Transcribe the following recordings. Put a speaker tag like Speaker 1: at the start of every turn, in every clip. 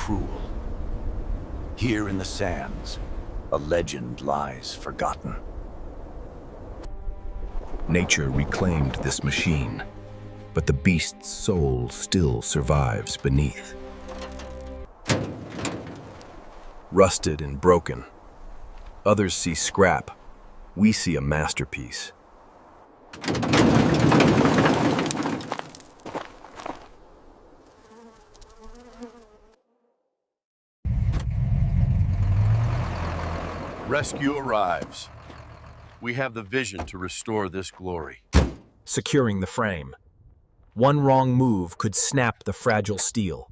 Speaker 1: cruel. Here in the sands, a legend lies forgotten. Nature reclaimed this machine, but the beast's soul still survives beneath. Rusted and broken, others see scrap. We see a masterpiece.
Speaker 2: Rescue arrives. We have the vision to restore this glory.
Speaker 3: Securing the frame. One wrong move could snap the fragile steel.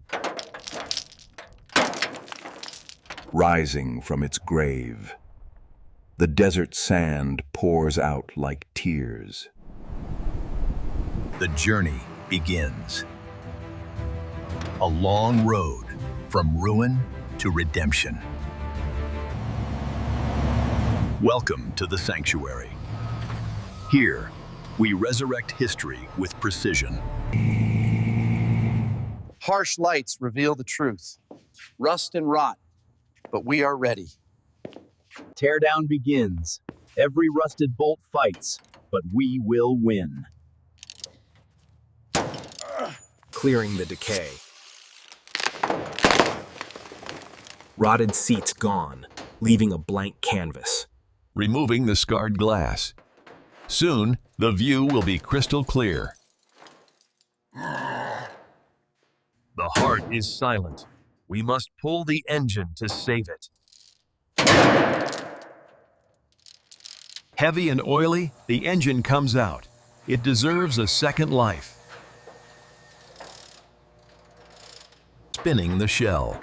Speaker 1: Rising from its grave, the desert sand pours out like tears. The journey begins. A long road from ruin to redemption. Welcome to the sanctuary. Here, we resurrect history with precision.
Speaker 4: Harsh lights reveal the truth. Rust and rot, but we are ready.
Speaker 3: Teardown begins. Every rusted bolt fights, but we will win. Clearing the decay. Rotted seats gone, leaving a blank canvas.
Speaker 2: Removing the scarred glass. Soon, the view will be crystal clear. The heart is silent. We must pull the engine to save it. Heavy and oily, the engine comes out. It deserves a second life. Spinning the shell.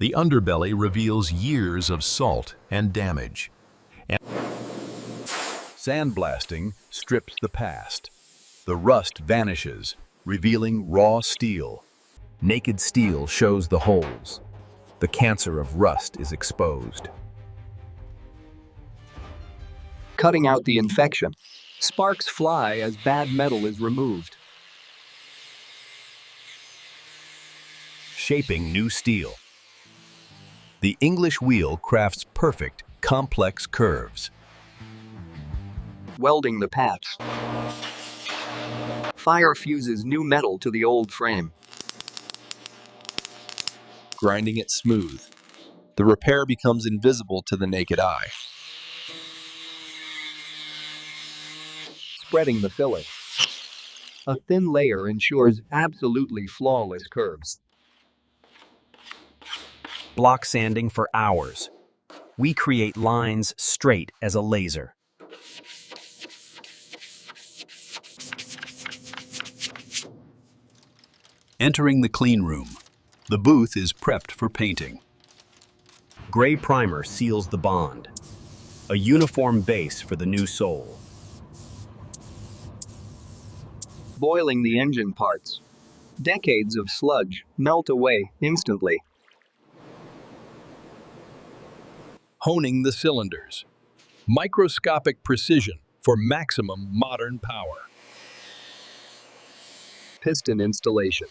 Speaker 2: The underbelly reveals years of salt and damage.
Speaker 1: Sandblasting strips the past. The rust vanishes, revealing raw steel.
Speaker 3: Naked steel shows the holes. The cancer of rust is exposed.
Speaker 5: Cutting out the infection. Sparks fly as bad metal is removed.
Speaker 1: Shaping new steel. The English wheel crafts perfect, complex curves.
Speaker 5: Welding the patch. Fire fuses new metal to the old frame.
Speaker 6: Grinding it smooth. The repair becomes invisible to the naked eye.
Speaker 5: Spreading the fillet. A thin layer ensures absolutely flawless curves.
Speaker 3: Block sanding for hours. We create lines straight as a laser.
Speaker 1: Entering the clean room. The booth is prepped for painting.
Speaker 3: Gray primer seals the bond. A uniform base for the new sole.
Speaker 5: Boiling the engine parts. Decades of sludge melt away instantly.
Speaker 6: Honing the cylinders. Microscopic precision for maximum modern power.
Speaker 5: Piston installation.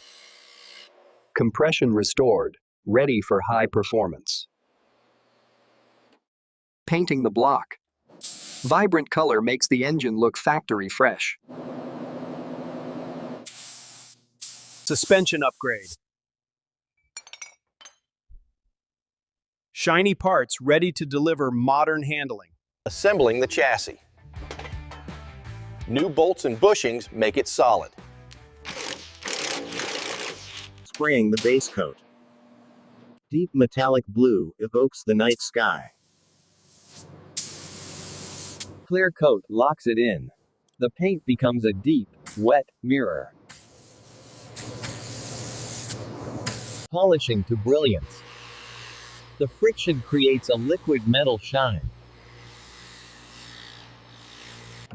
Speaker 5: Compression restored, ready for high performance. Painting the block. Vibrant color makes the engine look factory fresh.
Speaker 3: Suspension upgrade. Shiny parts ready to deliver modern handling.
Speaker 7: Assembling the chassis. New bolts and bushings make it solid.
Speaker 8: Spraying the base coat. Deep metallic blue evokes the night sky.
Speaker 5: Clear coat locks it in. The paint becomes a deep, wet mirror. Polishing to brilliance. The friction creates a liquid metal shine.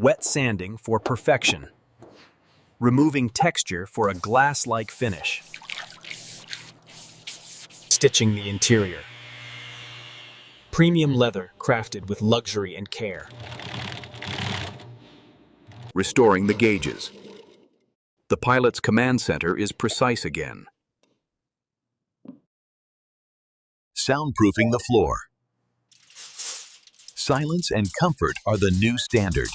Speaker 3: Wet sanding for perfection. Removing texture for a glass-like finish. Stitching the interior. Premium leather crafted with luxury and care.
Speaker 1: Restoring the gauges. The pilot's command center is precise again.
Speaker 9: soundproofing the floor. Silence and comfort are the new standard.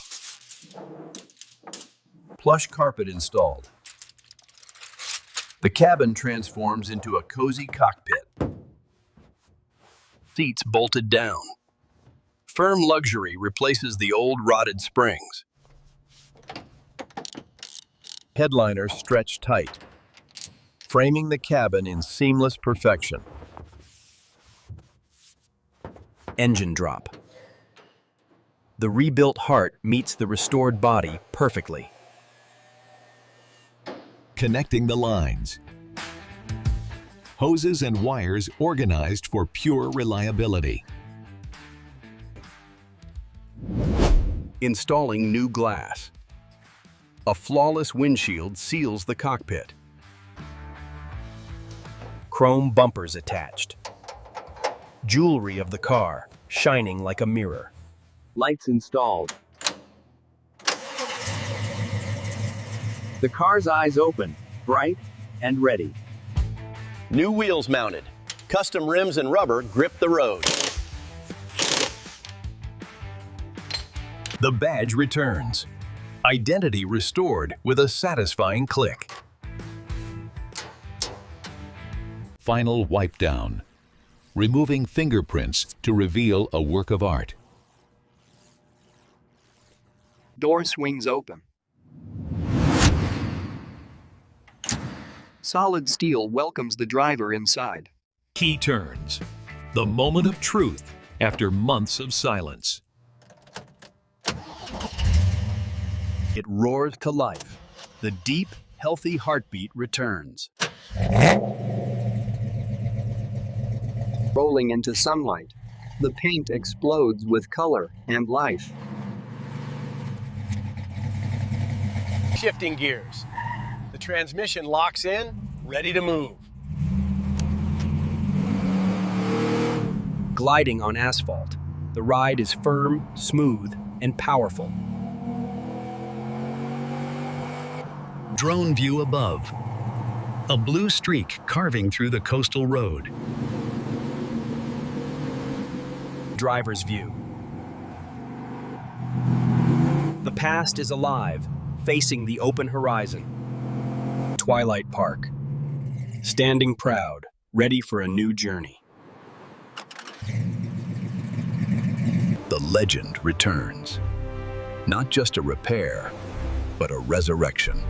Speaker 1: Plush carpet installed. The cabin transforms into a cozy cockpit. Seats bolted down. Firm luxury replaces the old rotted springs. Headliners stretch tight, framing the cabin in seamless perfection.
Speaker 3: Engine drop. The rebuilt heart meets the restored body perfectly.
Speaker 9: Connecting the lines. Hoses and wires organized for pure reliability.
Speaker 1: Installing new glass. A flawless windshield seals the cockpit.
Speaker 3: Chrome bumpers attached. Jewelry of the car, shining like a mirror.
Speaker 4: Lights installed. The car's eyes open, bright and ready.
Speaker 7: New wheels mounted. Custom rims and rubber grip the road.
Speaker 1: The badge returns. Identity restored with a satisfying click.
Speaker 9: Final wipe down. Removing fingerprints to reveal a work of art.
Speaker 5: Door swings open. Solid steel welcomes the driver inside.
Speaker 2: Key turns. The moment of truth after months of silence.
Speaker 1: It roars to life. The deep, healthy heartbeat returns.
Speaker 5: Rolling into sunlight, the paint explodes with color and life.
Speaker 7: Shifting gears. The transmission locks in, ready to move.
Speaker 3: Gliding on asphalt, the ride is firm, smooth, and powerful.
Speaker 9: Drone view above. A blue streak carving through the coastal road.
Speaker 3: Driver's view. The past is alive, facing the open horizon. Twilight Park. Standing proud, ready for a new journey.
Speaker 1: The legend returns. Not just a repair, but a resurrection.